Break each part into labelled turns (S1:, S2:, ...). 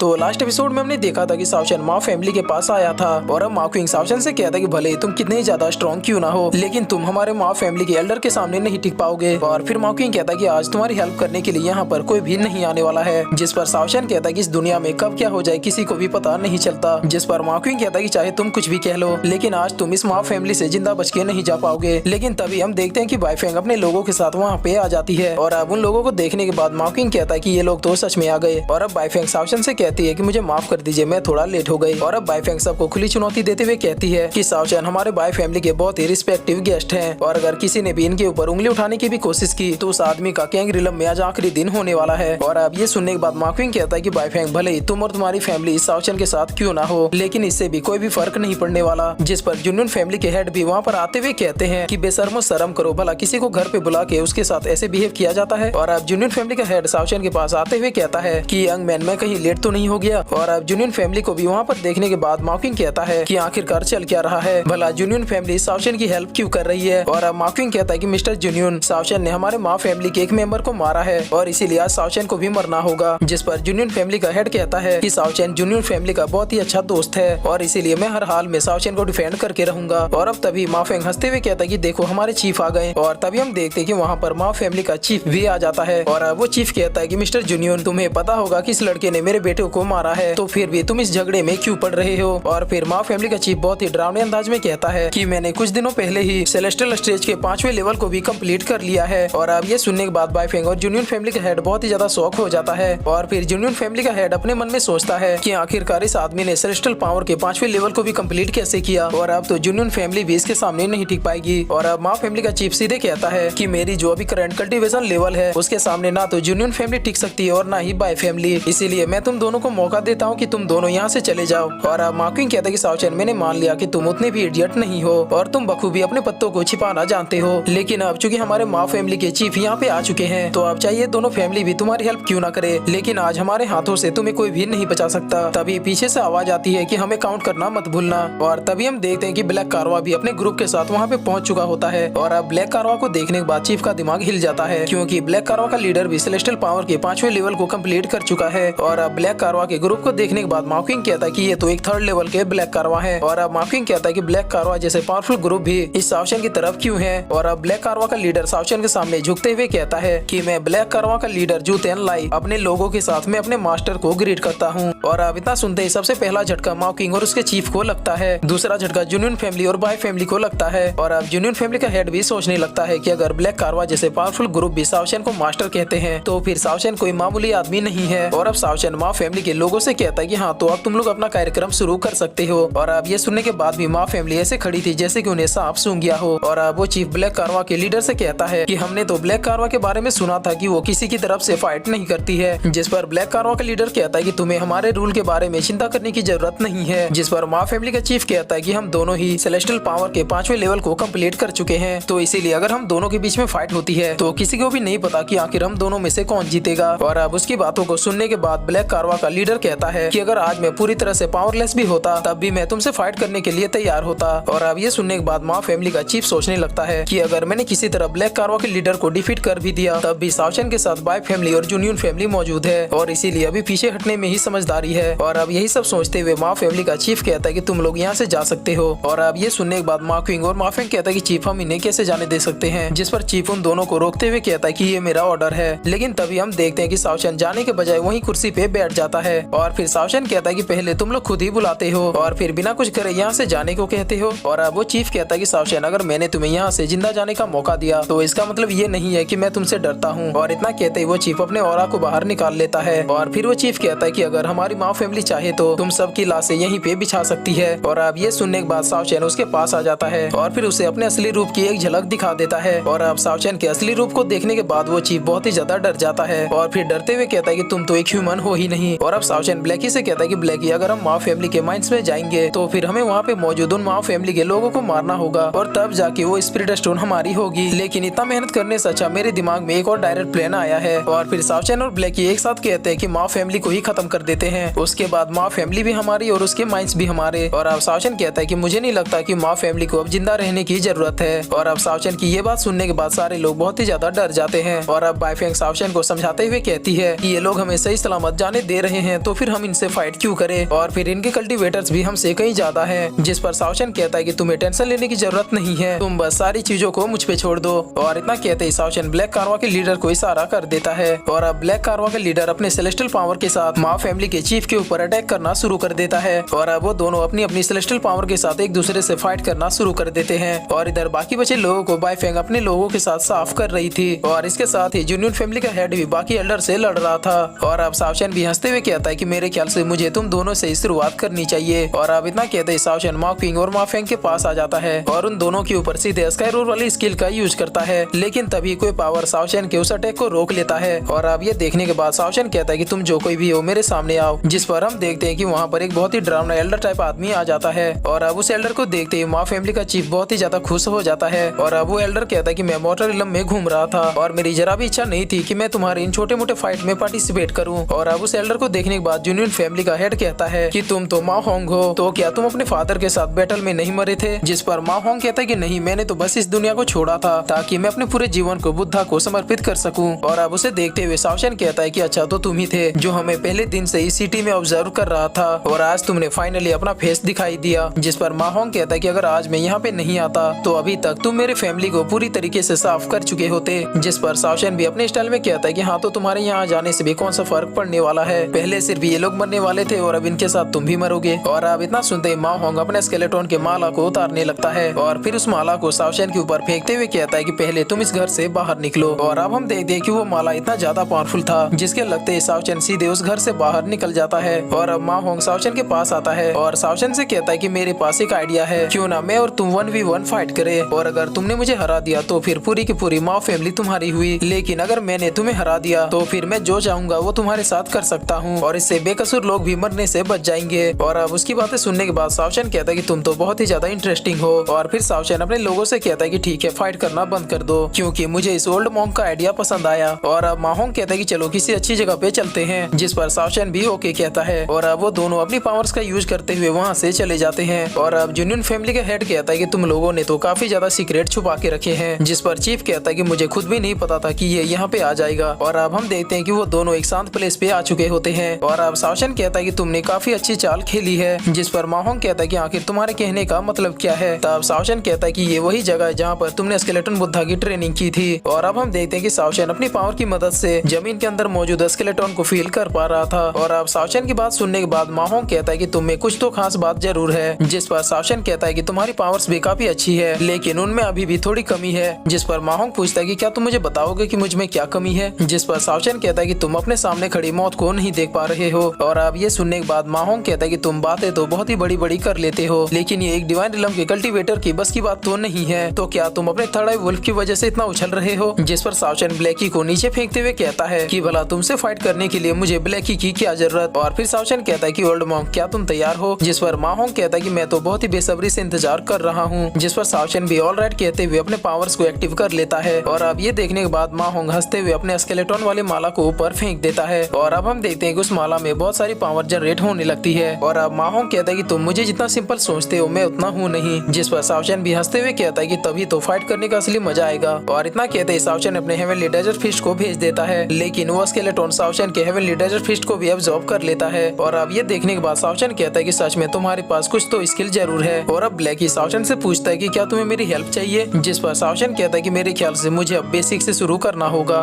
S1: तो last episode में हमने देखा था कि सावचन माँ फैमिली के पास आया था और अब माँ क्विंग सावचन से कहता कि भले तुम कितने ज्यादा स्ट्रॉन्ग क्यों ना हो, लेकिन तुम हमारे माँ फैमिली के एल्डर के सामने नहीं टिक पाओगे। और फिर माँ क्विंग कहता कि आज तुम्हारी हेल्प करने के लिए यहाँ पर कोई भी नहीं आने वाला है। जिस पर सावचन कहता कि इस दुनिया में कब क्या हो जाए किसी को भी पता नहीं चलता। जिस पर माँ क्विंग कहता कि चाहे तुम कुछ भी कह लो, लेकिन आज तुम इस माँ फैमिली से जिंदा बच के नहीं जा पाओगे। लेकिन तभी हम देखते हैं कि बाइफेंग अपने लोगों के साथ वहाँ पे आ जाती है और अब उन लोगों को देखने के बाद माँ क्विंग कहता है कि ये लोग तो सच में आ गए। और अब बाइफेंग सावचन से कहती है कि मुझे माफ कर दीजिए, मैं थोड़ा लेट हो गई। और अब बाइफेंग सबको खुली चुनौती देते हुए कहती है कि सावचन हमारे बाय फैमिली के बहुत ही रिस्पेक्टिव गेस्ट हैं और अगर किसी ने भी इनके ऊपर उंगली उठाने की भी कोशिश की तो उस आदमी का कैंगरिलम में आज आखिरी दिन होने वाला है। और अब ये सुनने के बाद माँ क्विंग कहता है कि बाइफेंग भले ही तुम और तुम्हारी फैमिली सावचन के साथ क्यों ना हो, लेकिन इससे भी कोई भी फर्क नहीं पड़ने वाला। जिस पर जुनियन फैमिली के हेड भी वहाँ पर आते हुए कहते हैं कि बेशर्मो शर्म करो, भला किसी को घर पे बुला के उसके साथ ऐसे बिहेव किया जाता है। और अब जुनियन फैमिली का हेड सावचन के पास आते हुए कहता है कि यंग मैन मैं कहीं लेट तो नहीं हो गया। और अब जुनियन फैमिली को भी वहाँ पर देखने के बाद माँ क्विंग कहता है कि आखिरकार चल क्या रहा है, भला जुनियन फैमिली सावचन की हेल्प क्यों कर रही है। और अब माँ क्विंग कहता है कि मिस्टर जुनियन, सावचन ने हमारे माँ फैमिली के एक मेंबर को मारा है और इसीलिए आज सावचन को भी मरना होगा। जिस पर जुनियन फैमिली का हेड कहता है कि सावचन जुनियन फैमिली का बहुत ही अच्छा दोस्त है और इसीलिए मैं हर हाल में सावचन को डिफेंड करके रहूंगा। और अब तभी माँ फेंग हंसते हुए कहता है कि देखो हमारे चीफ आ गए। और तभी हम देखते हैं कि वहाँ पर माँ फैमिली का चीफ भी आ जाता है और वो चीफ कहता है कि मिस्टर जुनियन, तुम्हें पता होगा कि इस लड़के ने मेरे बेटे को मारा है, तो फिर भी तुम इस झगड़े में क्यों पड़ रहे हो। और फिर माँ फैमिली का चीफ बहुत ही डरावने अंदाज में कहता है कि मैंने कुछ दिनों पहले ही सेलेस्टियल स्टेज के 5वें लेवल को भी कंप्लीट कर लिया है। और अब ये सुनने के बाद बाइफेंग और जुनियन फैमिली का हेड बहुत ही ज्यादा शॉक हो जाता है। और फिर जुनियन फैमिली का हेड अपने मन में सोचता है कि आखिरकार इस आदमी ने सेलेस्टियल पावर के 5वें लेवल को भी कंप्लीट कैसे किया और अब तो जुनियन फैमिली भी इसके सामने नहीं टिक पाएगी। और अब माँ फैमिली का चीफ सीधे कहता है कि मेरी जो अभी करंट कल्टीवेशन लेवल है उसके सामने ना तो जुनियन फैमिली टिक सकती है और ना ही बाय फैमिली, इसीलिए मैं तुम दोनों को मौका देता हूँ कि तुम दोनों यहाँ से चले जाओ। और अब माँ क्विंग कहता है कि सावचन, मैंने मान लिया कि तुम उतने भी इडियट नहीं हो और तुम बखूबी अपने पत्तों को छिपाना जानते हो, लेकिन अब चूंकि हमारे माँ फैमिली के चीफ यहाँ पे आ चुके हैं तो अब चाहिए दोनों फैमिली भी तुम्हारी हेल्प क्यों ना करे, लेकिन आज हमारे हाथों से तुम्हें कोई भी नहीं बचा सकता। तभी पीछे से आवाज आती है कि हमें काउंट करना मत भूलना। और तभी हम देखते हैं कि ब्लैक कारवा भी अपने ग्रुप के साथ वहाँ पे पहुंच चुका होता है। और अब ब्लैक कारवा को देखने के बाद चीफ का दिमाग हिल जाता है क्योंकि ब्लैक कारवा का लीडर भी सेलेस्टियल पावर के 5वें लेवल को कंप्लीट कर चुका है। और अब ब्लैक कारवा के ग्रुप को देखने के बाद माँ क्विंग कहता है कि ये तो एक 3rd लेवल के ब्लैक कारवा है। और अब माँ क्विंग कहता है कि ब्लैक कारवा जैसे पावरफुल ग्रुप भी इस सावचन की तरफ क्यों है। और अब ब्लैक कारवा का लीडर सावचन के सामने झुकते हुए कहता है कि मैं ब्लैक कारवा का लीडर जूतेन लाई अपने लोगों के साथ में अपने मास्टर को ग्रीट करता हूँ। और अब इतना सुनते ही सबसे पहला झटका माँ क्विंग और उसके चीफ को लगता है, दूसरा झटका जुनियन फैमिली और बाय फैमिली को लगता है। और अब जुनियन फैमिली का हेड भी सोचने लगता है कि अगर ब्लैक कारवा जैसे पावरफुल ग्रुप भी सावचन को मास्टर कहते हैं तो फिर सावचन कोई मामूली आदमी नहीं है। और अब सावचन माँ फैमिली के लोगों से कहता है कि हाँ तो अब तुम लोग अपना कार्यक्रम शुरू कर सकते हो। और अब ये सुनने के बाद भी माँ फैमिली ऐसे खड़ी थी जैसे कि उन्हें सांप सूंघ गया हो। और अब वो चीफ ब्लैक कारवा के लीडर से कहता है कि हमने तो ब्लैक कारवा के बारे में सुना था कि वो किसी की तरफ से फाइट नहीं करती है। जिस पर ब्लैक कारवा का लीडर कहता है कि तुम्हें हमारे रूल के बारे में चिंता करने की जरूरत नहीं है। जिस पर माँ फैमिली का चीफ कहता है कि हम दोनों ही सेलेस्टियल पावर के 5वें लेवल को कंप्लीट कर चुके हैं, तो इसीलिए अगर हम दोनों के बीच में फाइट होती है तो किसी को भी नहीं पता कि आखिर हम दोनों में से कौन जीतेगा। और अब उसकी बातों को सुनने के बाद ब्लैक कारवा का लीडर कहता है कि अगर आज मैं पूरी तरह से पावरलेस भी होता तब भी मैं तुमसे फाइट करने के लिए तैयार होता। और अब ये सुनने के बाद माँ फैमिली का चीफ सोचने लगता है कि अगर मैंने किसी तरह ब्लैक कारवा के लीडर को डिफीट कर भी दिया तब भी सावचन के साथ बाय फैमिली और जुनियन फैमिली मौजूद है और इसीलिए अभी पीछे हटने में ही समझदारी है। और अब यही सब सोचते हुए माँ फैमिली का चीफ कहता है कि तुम लोग यहाँ से जा सकते हो। और अब ये सुनने के बाद माँ क्विंग और माँ फेंग कहता है कि चीफ हम इन्हें कैसे जाने दे सकते हैं। जिस पर चीफ उन दोनों को रोकते हुए कहता है कि ये मेरा ऑर्डर है। लेकिन तभी हम देखते हैं कि सावचन जाने के बजाय वहीं कुर्सी पे बैठ जाता है। और फिर सावचन कहता है कि पहले तुम लोग खुद ही बुलाते हो और फिर बिना कुछ करे यहाँ से जाने को कहते हो। और अब वो चीफ कहता है कि सावचन, अगर मैंने तुम्हें यहाँ से जिंदा जाने का मौका दिया तो इसका मतलब ये नहीं है कि मैं तुमसे डरता हूँ। और इतना कहते ही वो चीफ अपने ऑरा को बाहर निकाल लेता है। और फिर वो चीफ कहता है कि अगर हमारी माँ फैमिली चाहे तो तुम सबकी लाशें यहीं पे बिछा सकती है। और अब ये सुनने के बाद सावचन उसके पास आ जाता है और फिर उसे अपने असली रूप की एक झलक दिखा देता है। और अब सावचन के असली रूप को देखने के बाद वो चीफ बहुत ही ज्यादा डर जाता है और फिर डरते हुए कहता है कि तुम तो एक ह्यूमन हो ही नहीं। और अब सावचन ब्लैकी से कहता है कि ब्लैकी, अगर हम माँ फैमिली के माइंड्स में जाएंगे तो फिर हमें वहाँ पे मौजूद उन माँ फैमिली के लोगों को मारना होगा और तब जाके वो स्पिरिट स्टोन हमारी होगी। लेकिन इतना मेहनत करने से अच्छा मेरे दिमाग में एक और डायरेक्ट प्लान आया है। और फिर सावचन और ब्लैकी एक साथ कहते हैं कि माँ फैमिली को ही खत्म कर देते हैं, उसके बाद माँ फैमिली भी हमारी और उसके माइंड्स भी हमारे। और अब सावचन कहता है कि मुझे नहीं लगता कि माँ फैमिली को अब जिंदा रहने की जरूरत है। और अब सावचन की ये बात सुनने के बाद सारे लोग बहुत ही ज्यादा डर जाते हैं। और अब बाइफेंग सावचन को समझाते हुए कहती है कि ये लोग हमें सही सलामत जाने दे रहे रहे हैं तो फिर हम इनसे फाइट क्यों करें, और फिर इनके कल्टीवेटर्स भी हमसे कहीं ज्यादा हैं। जिस पर सावशन कहता है कि तुम्हें टेंशन लेने की जरूरत नहीं है, तुम बस सारी चीजों को मुझ पे छोड़ दो। और इतना कहते ही सावशन ब्लैक कारवा के लीडर को इशारा कर देता है और अब ब्लैक कारवा का लीडर अपने सेलेस्टियल पावर के साथ माँ फैमिली के चीफ के ऊपर अटैक करना शुरू कर देता है। और अब वो दोनों अपनी अपनी सेलेस्टियल पावर के साथ एक दूसरे से फाइट करना शुरू कर देते हैं। और इधर बाकी बचे लोगों को बाईफेंग अपने लोगों के साथ साफ कर रही थी और इसके साथ ही जूनियन फैमिली का हेड भी बाकी एल्डर से लड़ रहा था। और अब सावशन भी हंसते हुए कहता है कि मेरे ख्याल से मुझे तुम दोनों से ही शुरुआत करनी चाहिए। और अब इतना कहते ही सावशन मा क्विंग और मा फेंग के पास आ जाता है और उन दोनों के ऊपर सीधे स्काई रोल वाली स्किल का यूज करता है। लेकिन तभी कोई पावर सावशन के उस अटैक को रोक लेता है। और अब ये देखने के बाद सावशन कहता है कि तुम जो कोई भी हो मेरे सामने आओ। जिस पर हम देखते हैं कि वहाँ पर एक बहुत ही डरावना एल्डर टाइप आदमी आ जाता है। और अब उस एल्डर को देखते ही माँ फैमिली का चीफ बहुत ही ज्यादा खुश हो जाता है। और अब वो एल्डर कहता है कि मैं मोटर इलम में घूम रहा था और मेरी जरा भी इच्छा नहीं थी कि मैं तुम्हारे इन छोटे मोटे फाइट में पार्टिसिपेट करूं। और अब उस एल्डर को देखने के बाद जूनियन फैमिली का हेड कहता है कि तुम तो मा होंग हो, तो क्या तुम अपने फादर के साथ बैटल में नहीं मरे थे। जिस पर मा होंग कहता है कि नहीं, मैंने तो बस इस दुनिया को छोड़ा था ताकि मैं अपने पूरे जीवन को बुद्धा को समर्पित कर सकूं। और अब उसे देखते हुए सावशन कहता है कि अच्छा तो तुम ही थे जो हमें पहले दिन से इस सिटी में ऑब्जर्व कर रहा था और आज तुमने फाइनली अपना फेस दिखाई दिया। जिस पर मा होंग कहता है कि अगर आज मैं यहाँ पे नहीं आता तो अभी तक तुम मेरे फैमिली को पूरी तरीके से साफ कर चुके होते। जिस पर सावशन भी अपने स्टाइल में कहता है कि हाँ तो तुम्हारे यहाँ जाने से भी कौन सा फर्क पड़ने वाला है, पहले सिर्फ ये लोग मरने वाले थे और अब इनके साथ तुम भी मरोगे। और अब इतना सुनते ही मा होंग अपने स्केलेटन के माला को उतारने लगता है और फिर उस माला को सावशन के ऊपर फेंकते हुए कहता है कि पहले तुम इस घर से बाहर निकलो। और अब हम देखते हैं कि वो माला इतना ज्यादा पावरफुल था जिसके लगते ही सावशन सीधे उस घर से बाहर निकल जाता है। और अब मा होंग सावशन के पास आता है और सावशन से कहता है कि मेरे पास एक आइडिया है, क्यों ना मैं और तुम 1v1 फाइट करें, और अगर तुमने मुझे हरा दिया तो फिर पूरी की पूरी मा फैमिली तुम्हारी हुई, लेकिन अगर मैंने तुम्हें हरा दिया तो फिर मैं जो चाहूंगा वो तुम्हारे साथ कर सकता हूँ और इससे बेकसूर लोग भी मरने से बच जाएंगे। और अब उसकी बातें सुनने के बाद सावशन कहता है कि तुम तो बहुत ही ज्यादा इंटरेस्टिंग हो। और फिर सावशन अपने लोगों से कहता है कि ठीक है, फाइट करना बंद कर दो क्योंकि मुझे इस ओल्ड मॉन्क का आइडिया पसंद आया। और अब माहोंग कहता है कि चलो किसी अच्छी जगह पे चलते हैं। जिस पर सावशन भी ओके कहता है और अब वो दोनों अपनी पावर्स का यूज करते हुए वहाँ से चले जाते हैं। और अब जूनियन फैमिली का हेड कहता है कि तुम लोगों ने तो काफी ज्यादा सीक्रेट छुपा के रखे हैं। जिस पर चीफ कहता है कि मुझे खुद भी नहीं पता था कि ये यहाँ पे आ जाएगा। और अब हम देखते हैं कि वो दोनों एक शांत प्लेस पे आ चुके होते हैं। और अब सावशन कहता है कि तुमने काफी अच्छी चाल खेली है। जिस पर माहोंग कहता है कि आखिर तुम्हारे कहने का मतलब क्या है। तब सावशन कहता है कि ये वही जगह है जहाँ पर तुमने स्केलेटन बुद्धा की ट्रेनिंग की थी। और अब हम देखते हैं कि सावशन अपनी पावर की मदद से जमीन के अंदर मौजूद स्केलेटन को फील कर पा रहा था। और अब सावशन की बात सुनने के बाद माहोंग कहता है कि तुम में कुछ तो खास बात जरूर है। जिस पर सावशन कहता है कि तुम्हारी पावर्स भी काफी अच्छी है लेकिन उनमें अभी भी थोड़ी कमी है। जिस पर माहोंग पूछता है कि क्या तुम मुझे बताओगे कि मुझ में क्या कमी है। जिस पर सावशन कहता है कि तुम अपने सामने खड़ी मौत को नहीं देख पा रहे हो। और अब ये सुनने के बाद माहोंग कहता है कि तुम बातें तो बहुत ही बड़ी बड़ी कर लेते हो लेकिन ये एक डिवाइन रिलम के कल्टीवेटर की बस की बात तो नहीं है, तो क्या तुम अपने थर्ड आई वुल्फ की वजह से इतना उछल रहे हो। जिस पर सावशन ब्लैकी को नीचे फेंकते हुए कहता है कि भला तुमसे फाइट करने के लिए मुझे ब्लैकी की क्या जरूरत। और फिर सावशन कहता है कि ओल्ड मॉन्क क्या तुम तैयार हो। जिस पर माहोंग कहता है कि मैं तो बहुत ही बेसब्री से इंतजार कर रहा हूँ। जिस पर सावशन भी ऑल राइट कहते हुए अपने पावर्स को एक्टिव कर लेता है। और अब ये देखने के बाद माहोंग हंसते हुए अपने स्केलेटन वाली माला को ऊपर फेंक देता है। और अब हम देखते हैं कि उस माला में बहुत सारी पावर जनरेट होने लगती है। और अब माहोंग कहता है कि तुम मुझे जितना सिंपल सोचते हो मैं उतना हूँ नहीं। जिस पर सावशन भी हंसते हुए कहता है कि तभी तो फाइट करने का असली मजा आएगा। और इतना कहते ही सावशन अपने हेवनली डेजर्ट फिस्ट को भेज देता है लेकिन वो स्केलेटन सावशन के हेवनली डेजर्ट फिस्ट को भी अब्सॉर्ब कर लेता है। और अब ये देखने के बाद सावशन कहता है कि सच में तुम्हारे पास कुछ तो स्किल जरूर है। और अब ब्लैकी सावशन से पूछता है कि क्या तुम्हें मेरी हेल्प चाहिए। जिस पर सावशन कहता है कि मेरे ख्याल से मुझे अब बेसिक से शुरू करना होगा।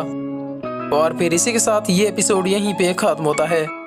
S1: और फिर इसी के साथ ये एपिसोड यहीं पे खत्म होता है।